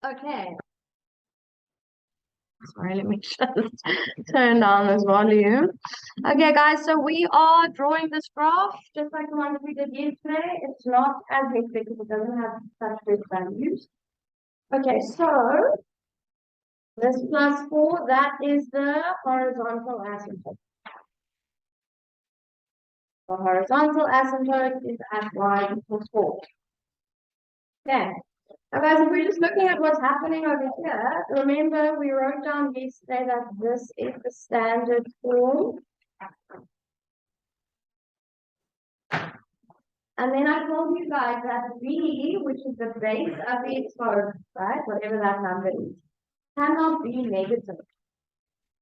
Okay. Sorry, let me just turn down this volume. Okay, guys, so we are drawing this graph just like the one that we did yesterday. It's not as hectic because it doesn't have such big values. Okay, so this plus 4, that is the horizontal asymptote. The horizontal asymptote is at y equals 4. Okay. Now guys, if we're just looking at what's happening over here, remember we wrote down yesterday that this is the standard form. And then I told you guys that b, which is the base of the exponent, right, whatever that number is, cannot be negative.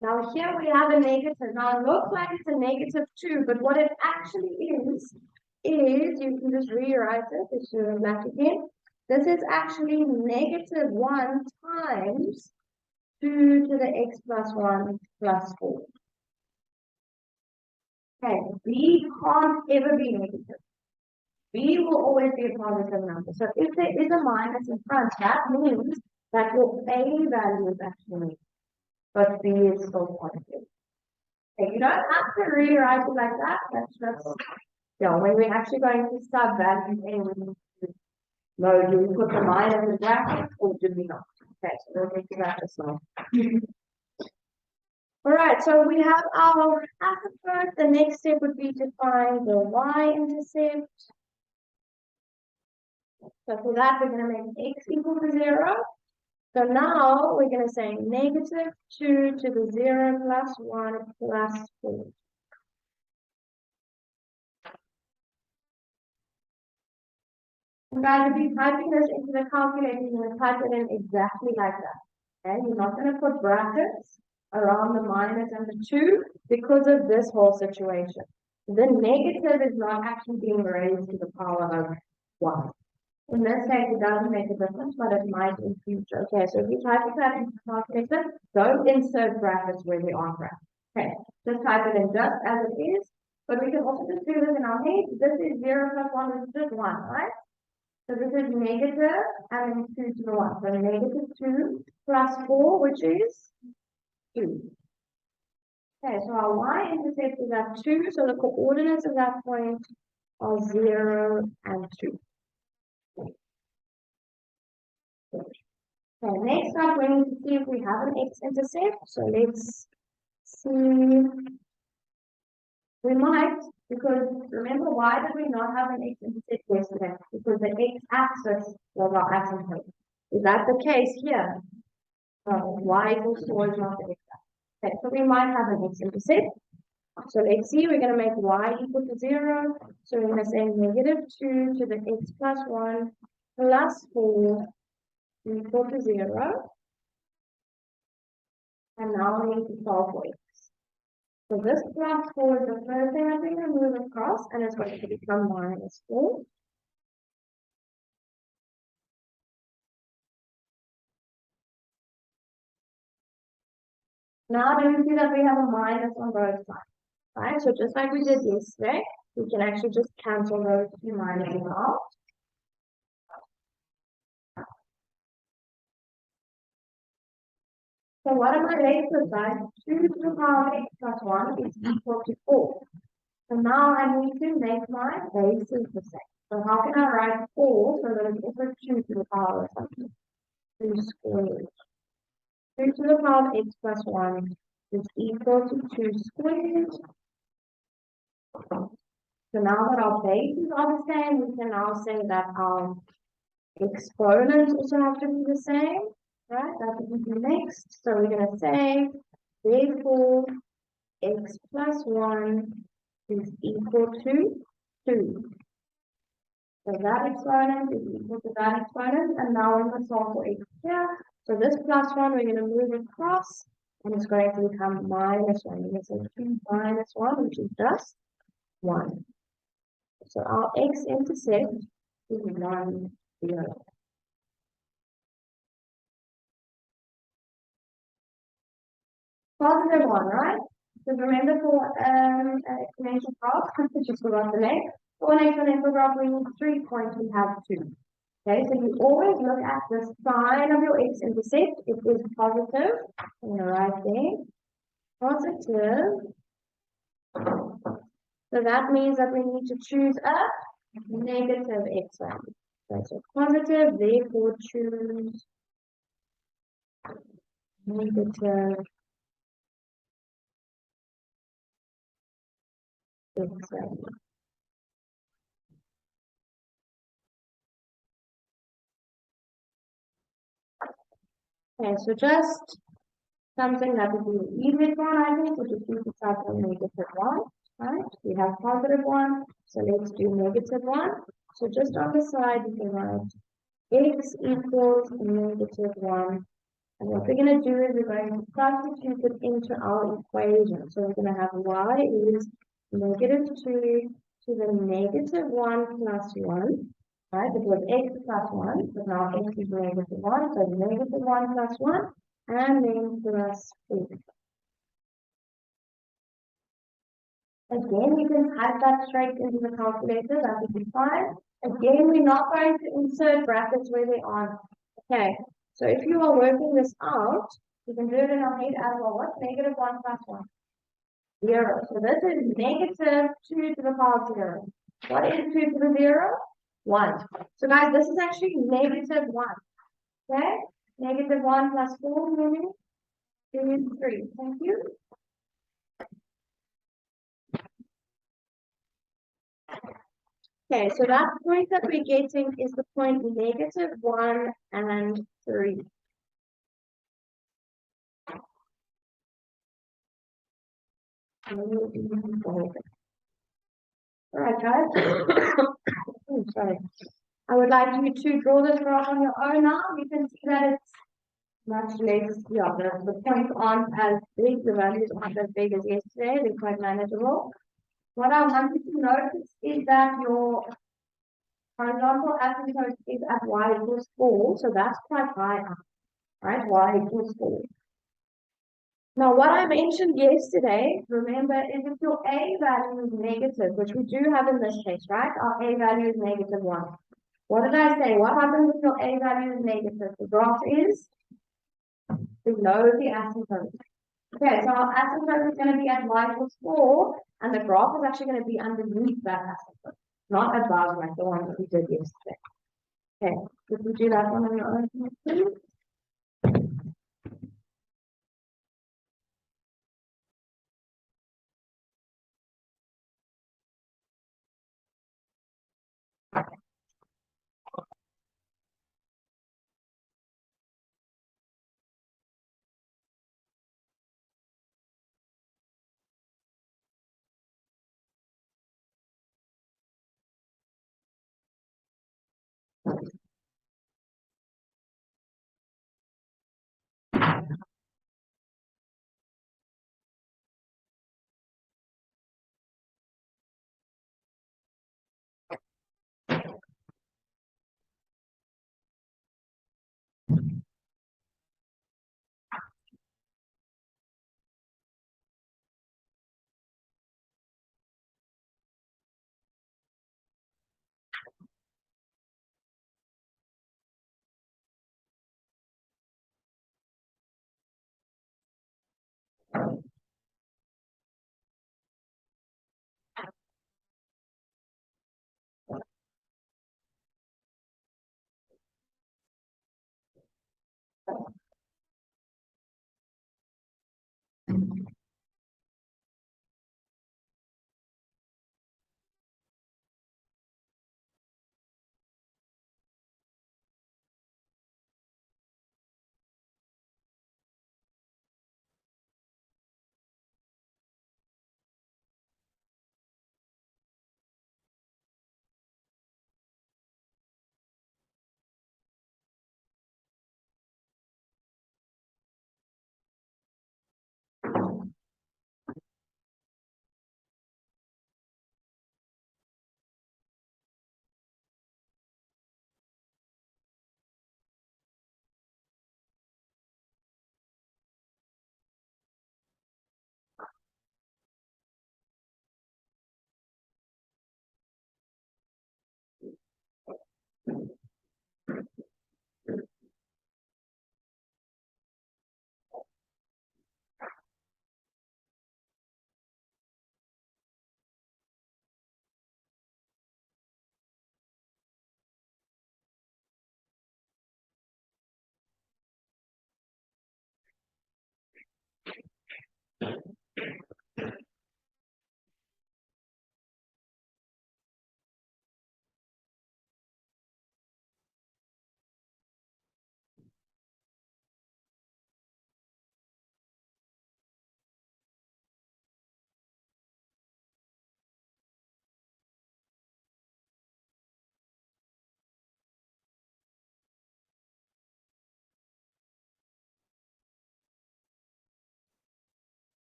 Now here we have a negative. Now it looks like it's a negative 2, but what it actually is you can just rewrite it, it's your black again. This is actually negative 1 times 2 to the x plus 1 plus 4. Okay, b can't ever be negative. B will always be a positive number. So if there is a minus in front, that means that your A value is actually negative, but B is still positive. Okay, you don't have to rewrite it like that. That's just, when we're actually going to sub values A, we need to know, do we put the minus in brackets or do we not? Okay, so we'll get to that just now. All right, so we have our asymptote. The next step would be to find the y-intercept. So for that, we're going to make x equal to 0. So now we're going to say negative 2 to the 0 plus 1 plus 4. And guys, if you're typing this into the calculator, you're going to type it in exactly like that. Okay, you're not going to put brackets around the minus and the 2 because of this whole situation. The negative is not actually being raised to the power of 1. In this case, it doesn't make a difference, but it might in future. Okay, so if you type that into the calculator, don't insert brackets where there aren't brackets. Okay, just type it in just as it is. But we can also just do this in our head. This is 0 plus 1 is just 1, right? So this is negative and then 2 to the 1. So negative 2 plus 4, which is 2. Okay, so our y-intercept is at 2. So the coordinates of that point are 0 and 2. Okay, next up, we need to see if we have an x-intercept. So let's see. We might, because remember, why did we not have an x-intercept yesterday? Because the x-axis was our asymptote. Is that the case here? No, y equals 4 is not the x-axis. Okay, so we might have an x-intercept. So let's see, we're going to make y equal to 0. So we're going to say negative 2 to the x plus 1 plus 4 equal to 0. And now we need to solve for x. So this plus 4 is the first thing that we're going to move across, and it's going to become minus 4. Now do we see that we have a minus on both sides, right? So just like we did yesterday, we can actually just cancel those two minuses out. So what am I left with, guys? 2 to the power of x plus 1 is equal to 4. So now I need to make my bases the same. So how can I write 4 so that it's equal to 2 to the power of something? 2 squared. 2 to the power of x plus 1 is equal to 2 squared. So now that our bases are the same, we can now say that our exponents also have to be the same. Right, that would be next. So we're going to say, therefore, x plus 1 is equal to 2. So that exponent is equal to that exponent. And now we're going to solve for x here. So this plus 1, we're going to move across. And it's going to become minus 1. We're going to say 2 minus 1, which is just 1. So our x-intercept is 1, 0. Positive 1, right? So remember for an exponential graph, I just forgot the name. For an exponential graph, we need 3 points, we have 2. Okay, so you always look at the sign of your x-intercept. It is positive. I'm going to write there. Positive. So that means that we need to choose a negative x value. So positive, therefore choose negative x value. Okay, so just something that would be the easiest one, I think, which is to start with negative 1, right? We have positive 1, so let's do negative 1. So just on the side, you can write x equals negative 1. And what we're going to do is we're going to substitute it into our equation. So we're going to have y is negative 2 to the negative 1 plus 1. Right? It was x plus 1, but now x is negative 1. So negative 1 plus 1, and then plus 4. Again, you can type that straight into the calculator. That would be fine. Again, we're not going to insert brackets where they aren't. Okay, so if you are working this out, you can do it in your head as well. What's negative 1 plus 1? 0. So this is negative 2 to the power of 0. What is 2 to the 0? 1. So guys, this is actually negative 1. Okay? Negative 1 plus 4 meaning 3. Thank you. Okay, so that point that we're getting is the point negative 1 and 3. Alright, guys. Oh, sorry. I would like you to draw this graph on your own now. You can see that it's much less, yeah, the points aren't as big, the values aren't as big as yesterday, they're quite manageable. What I want you to notice is that your horizontal asymptote is at y equals 4, so that's quite high up, right? Y equals 4. Now, what I mentioned yesterday, remember, is if your a value is negative, which we do have in this case, right? Our a value is negative 1. What did I say? What happens if your a value is negative? The graph is below the asymptote. Okay, so our asymptote is going to be at y equals 4, and the graph is actually going to be underneath that asymptote, not above like the one that we did yesterday. Okay, did we do that one on your own, please?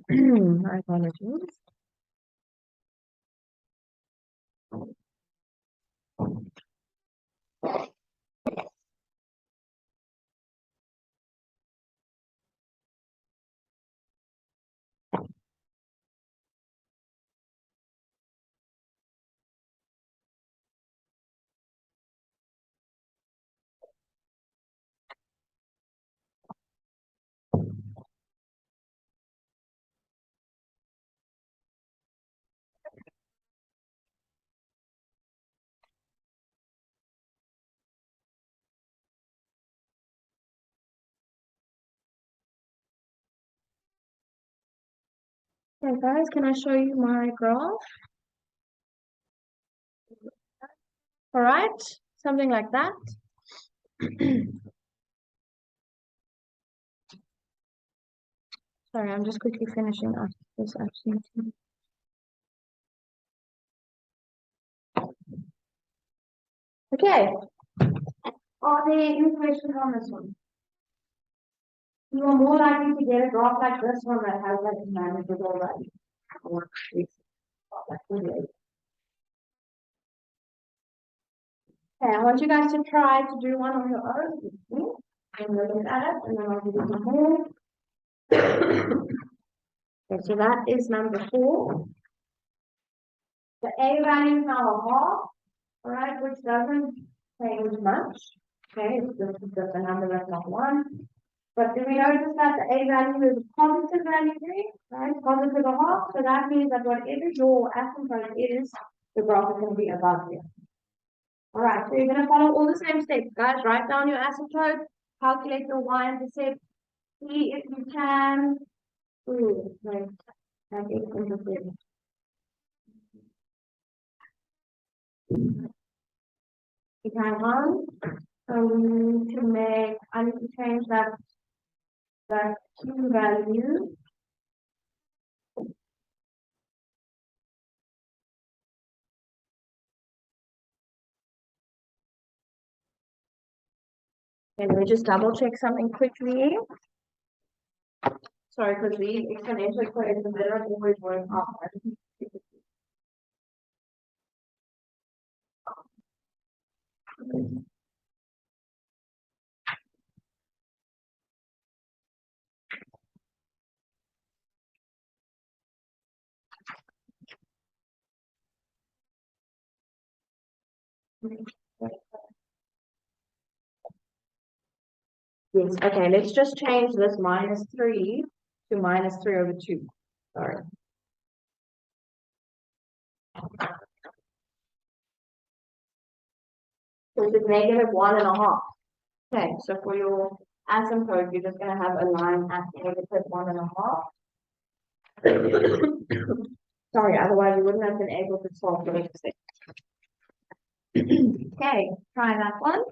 My apologies. Okay, guys, can I show you my graph? All right, something like that. Sorry, I'm just quickly finishing up this activity. Okay, are there any questions on this one? You are more likely to get a graph like this one that has like manageable value. Or okay, I want you guys to try to do one on your own with me. And look at it, and then I'll give you some more. Okay, so that is number 4. The A value is now a half, all right, which doesn't change much. Okay, it's just a number that's not 1. But do we notice that the A value is a positive value here, right? Positive a half. So that means that whatever your asymptote is, the graph is going to be above here. All right, so you're going to follow all the same steps, guys. Write down your asymptote, calculate your y-intercept, see if you can. Ooh, wait, that is interesting. You can run. So we need to make, I need to change that Q value. Okay, let me just double check something quickly. Sorry, because the exponential equations that don't always work out. Yes, okay, let's just change this -3 to -3/2. Sorry. So it's -1.5. Okay, so for your asymptote, you're just going to have a line at -1.5. Sorry, otherwise you wouldn't have been able to solve the next step. Okay, try that one.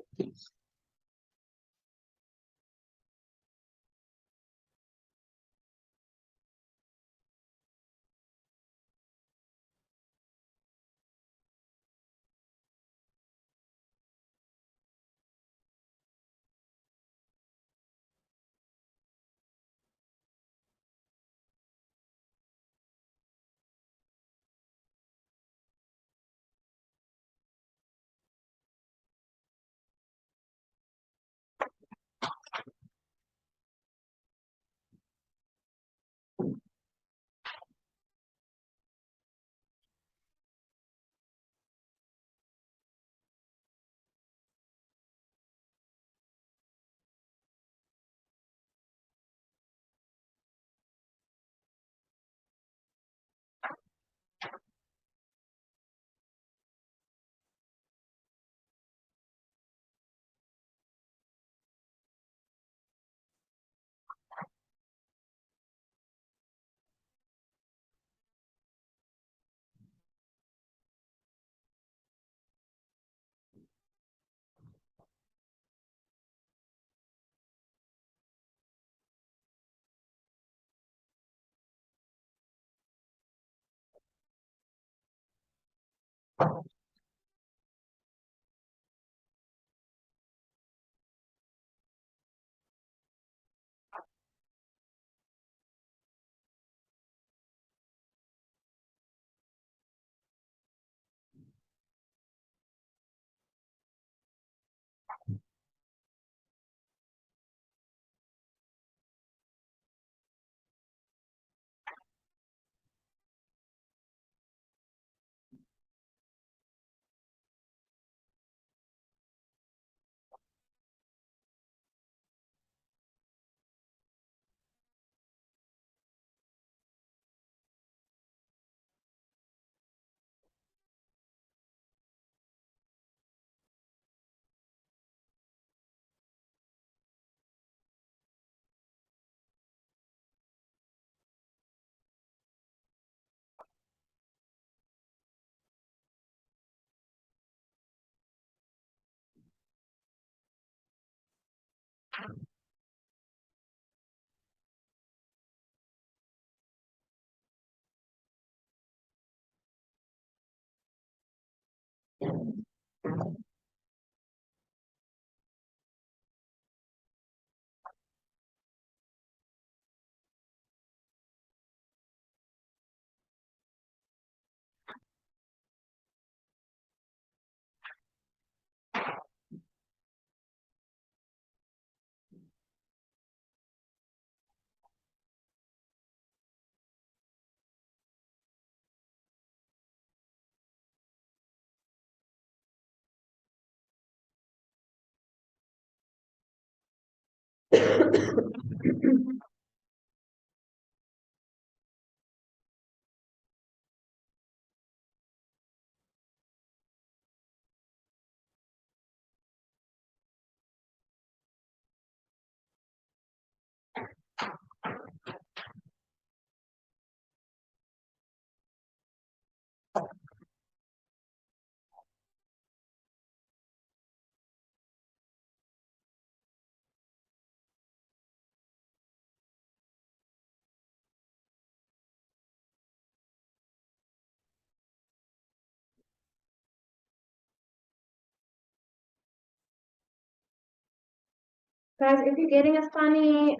Guys, if you're getting a funny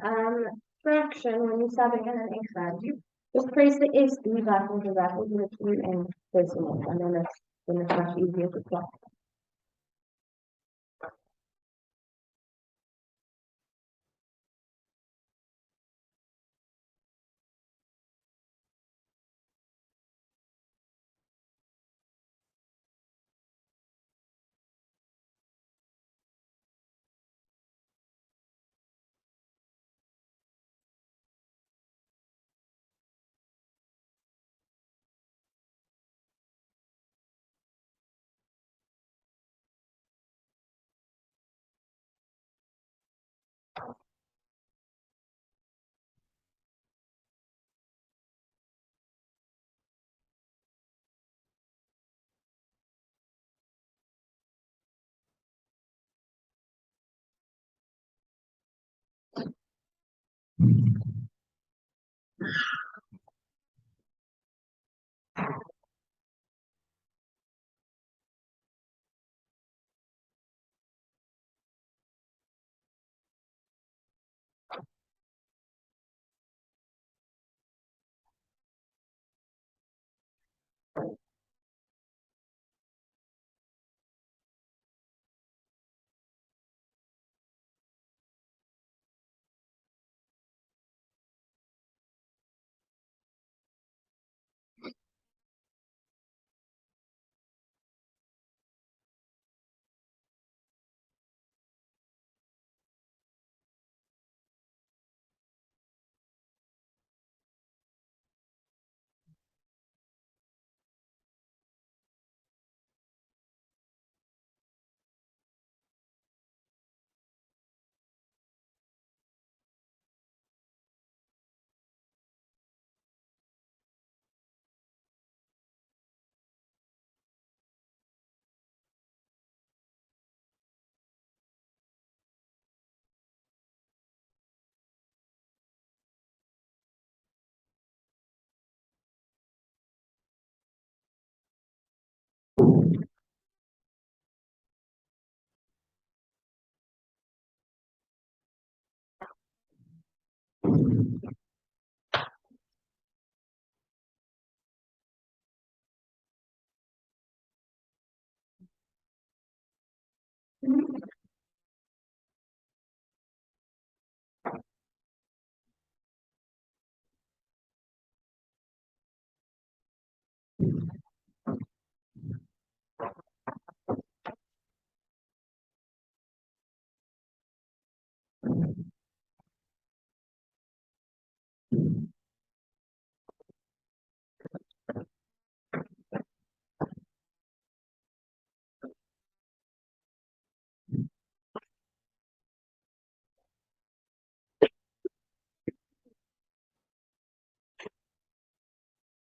fraction when you're subbing in an x value, just press the SD button because that will give it to you in decimal, and then it's much easier to plot.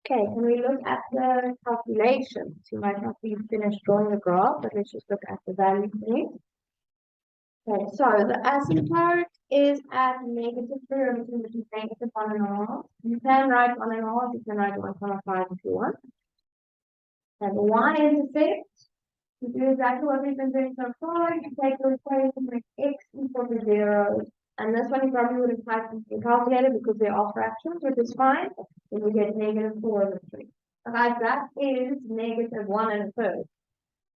Okay, can we look at the calculations? You might not be finished drawing the graph, but let's just look at the value thing. Okay, so the asymptote is at negative 3 over 2, which is negative 1.5. You can write 1.5, you can write 1.5 if you want. And the y-intercept, you do exactly what we've been doing so far. You take the equation with x equal to 0. And this one you probably would have typed into the calculator because they are fractions, which is fine. Then you get negative 4 over 3. Guys, that is negative 1 1/3.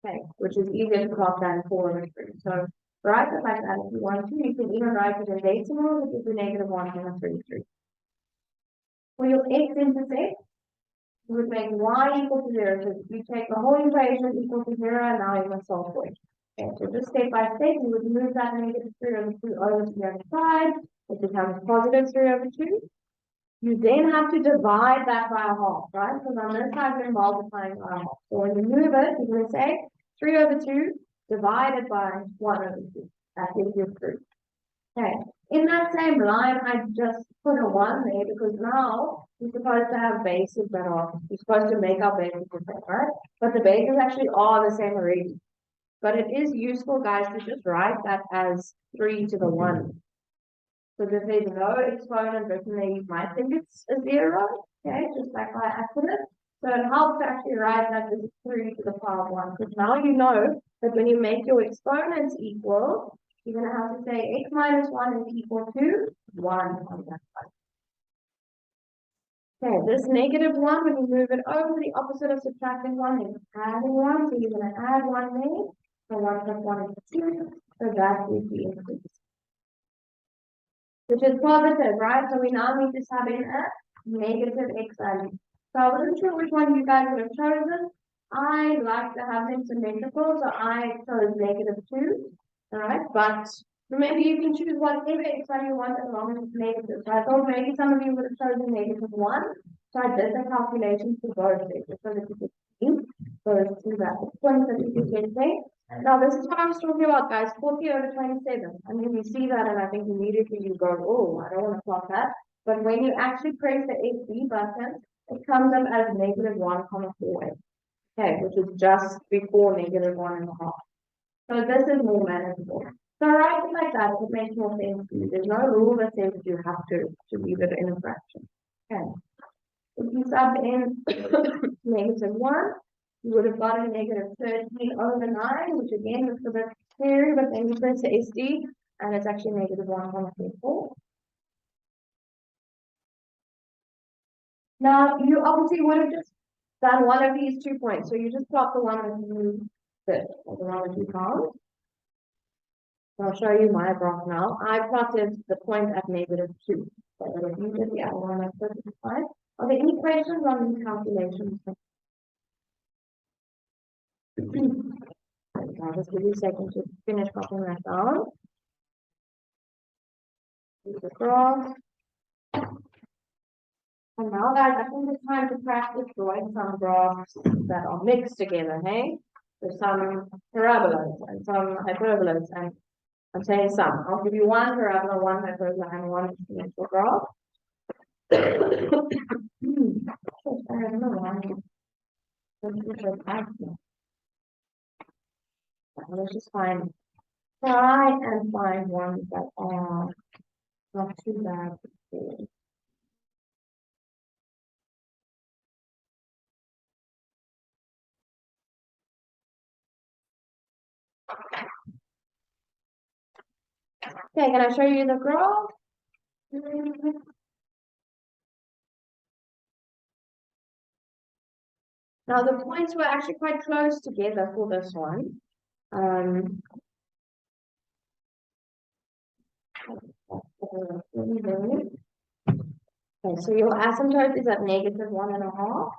Okay, which is easier to plot than 4 over 3. So write it like that if you want to. You can even write it in decimal, which is a negative 1.33. For your x-intercept, you would make y equal to 0. So you take the whole equation equal to 0, and now you must solve for it. Okay, so just step by step, you would move that negative 3 over 2 over to the other side. It becomes positive 3 over 2. You then have to divide that by a half, right? Because on this side, we're multiplying by a half. So when you move it, you're going to say 3 over 2 divided by 1 over 2. That gives you 3. Okay. In that same line, I just put a 1 there because now we're supposed to have bases that are, we're supposed to make our bases the same, right? But the bases actually are the same already. But it is useful, guys, to just write that as 3 to the 1. So if there's no exponent written there, you might think it's a 0, okay, just like by accident. So it helps to actually write that as 3 to the power of 1, because now you know that when you make your exponents equal, you're going to have to say x minus 1 is equal to 1 on that side. Okay, this negative 1, when you move it over, the opposite of subtracting 1 is adding 1, so you're going to add 1 there. So 1 plus 1 is 2, so that is the increase. Which is positive, right? So we now need to sub in a negative x value. So I wasn't sure which one you guys would have chosen. I like to have them symmetrical, so I chose negative 2. Alright, but remember you can choose whatever x value you want as long as it's negative. So I thought maybe some of you would have chosen negative 1. So I did the calculations for both there, just so that you could see those two values. Points that you could get there. Now, this is what I was talking about, guys. 40 over 27. I mean, you see that, and I think immediately you go, oh, I don't want to plot that. But when you actually press the SD button, it comes up as negative 1,48. Okay, which is just before negative 1.5. So this is more manageable. So write it like that. It makes more sense to you. There's no rule that says you have to leave it in a fraction. Okay. If you sub in negative 1, you would have got a negative 13 over 9, which again looks a bit scary, but then you press the SD, and it's actually negative 1.34. Now, you obviously would have just done one of these 2 points. So you just plot the one that you did, or the one that you found. So I'll show you my graph now. I plotted the point at negative 2. So if you did the other one, that's perfectly fine. Are there any questions on these calculations? I'll just give you a second to finish copying that down. Use the graph. And now, guys, I think it's time to practice drawing some graphs that are mixed together, hey? There's some parabolas and some hyperbolas, and I'm saying some. I'll give you one parabola, one hyperbola, and one exponential graph. Let's just try and find ones that are not too bad to see. Okay, can I show you the graph? Now the points were actually quite close together for this one. Okay, so your asymptote is at -1.5.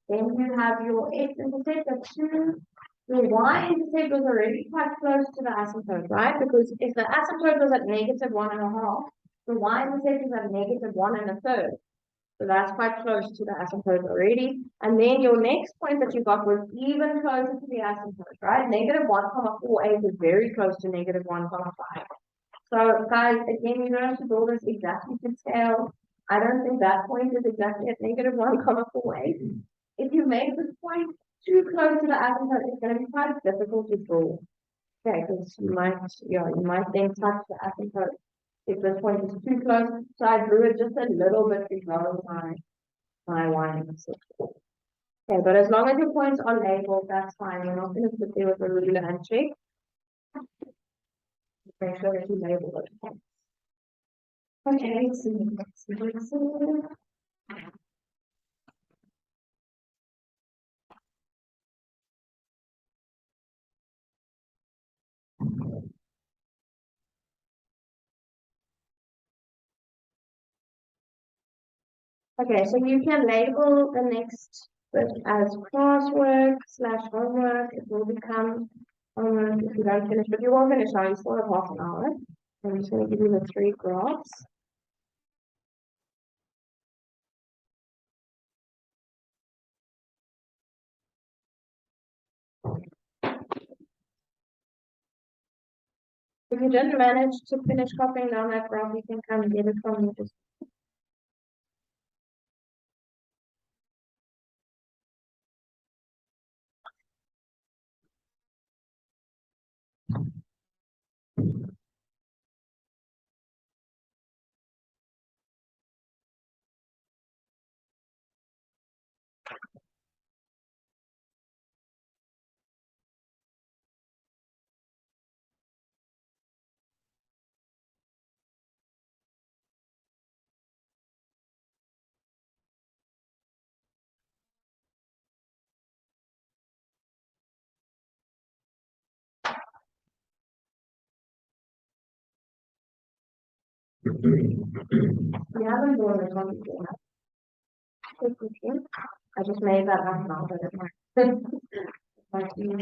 Then you have your x-intercept at 2. Your y-intercept was already quite close to the asymptote, right? Because if the asymptote was at -1.5, the y-intercept is at -1.33. So that's quite close to the asymptote already. And then your next point that you got was even closer to the asymptote, right? -1,48 is very close to -1,5. So guys, again, you don't have to build this exactly to scale. I don't think that point is exactly at -1,48. If you make this point too close to the asymptote, it's going to be quite difficult to draw. Okay, because you might then touch the asymptote if this point is too close. So I drew it just a little bit below my y-intercept. Okay, but as long as your points are labeled, that's fine. We're not going to sit there with a ruler and check. Make sure that you label it. Okay, let's see. Okay, so you can label the next bit as classwork/homework. It will become homework if you don't finish, but you won't finish now. You still have half an hour. I'm just going to give you the 3 graphs. If you didn't manage to finish copying down that graph, you can come and get it from me. Just you haven't drawn this one before. I just made that up now, but it might be.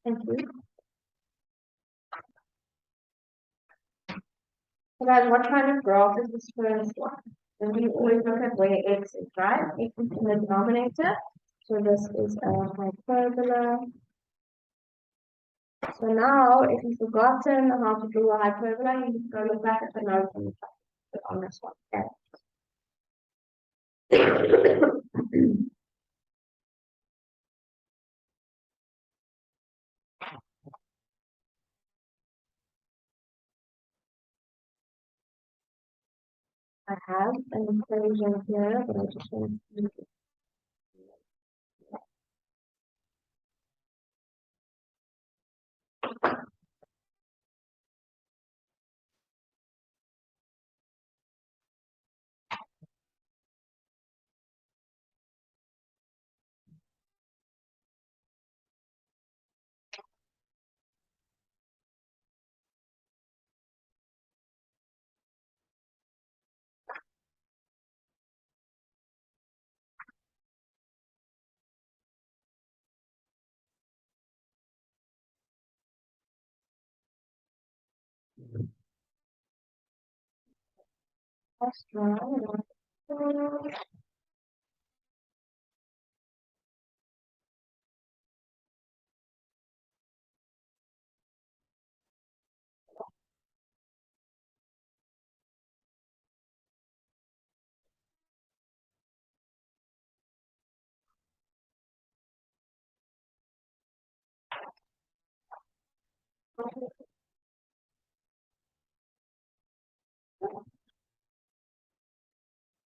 Thank you. So guys, what kind of graph is this first one? And we always look at where x is, right? X is in the denominator. So this is a hyperbola. So now, if you've forgotten how to draw a hyperbola, you need to go look back at the notes on this one. Okay. I have an equation here, but I just want to draw.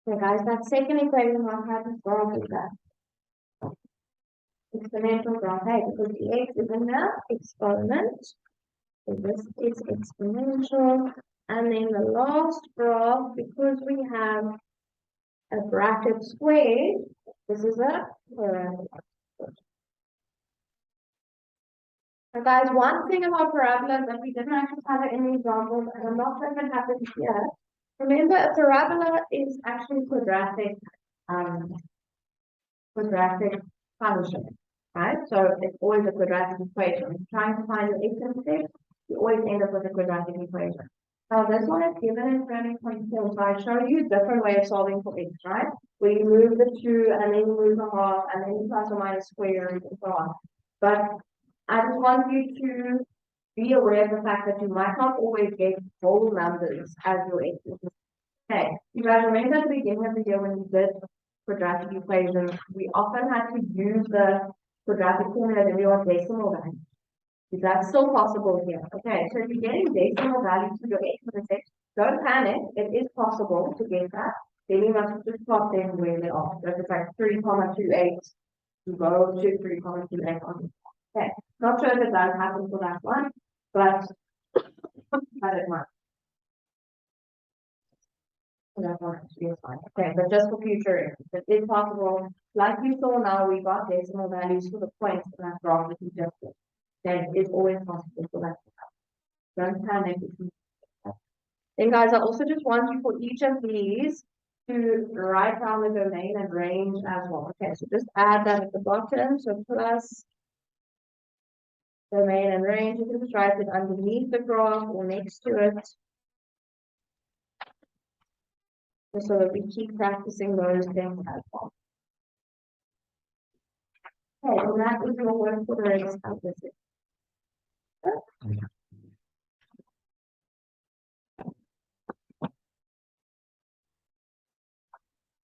Okay, guys, that second equation what type of graph is that? Exponential graph, hey, because the x is in the exponent. So this is exponential. And then the last graph, because we have a bracket squared, this is a parabola. Now guys, one thing about parabolas that we didn't actually cover in the examples, and I'm not sure if it happens here. Remember, a parabola is actually quadratic function, right? So it's always a quadratic equation. If you're trying to find your x-intercept, you always end up with a quadratic equation. Now this one is given in 20.4, so I show you a different way of solving for x, right? Where you move the 2 and then you move the half and then you plus or minus square and so on. But I just want you to be aware of the fact that you might not always get whole numbers as your x. Okay, you guys remember at the beginning of the year when we did quadratic equations, we often had to use the quadratic formula that we want decimal value. Is that still possible here? Okay, so if you're getting decimal values to your x-intercept, don't panic. It is possible to get that. Then you must just plot them where they are. So if it's like 3,28, you go to 3,28 on this. Okay, not sure if it does happen for that one, but it might. That one actually is fine. Okay, but just for future, if it is possible, like you saw now, we got decimal values for the points in that graph that we just did. Then it's always possible for that to happen. Don't panic. Then guys, I also just want you for each of these to write down the domain and range as well. Okay, so just add that at the bottom. So plus domain and range, you can just write it underneath the graph or next to it. Just so that we keep practicing those things as well. Okay, well that is your work for the rest of this.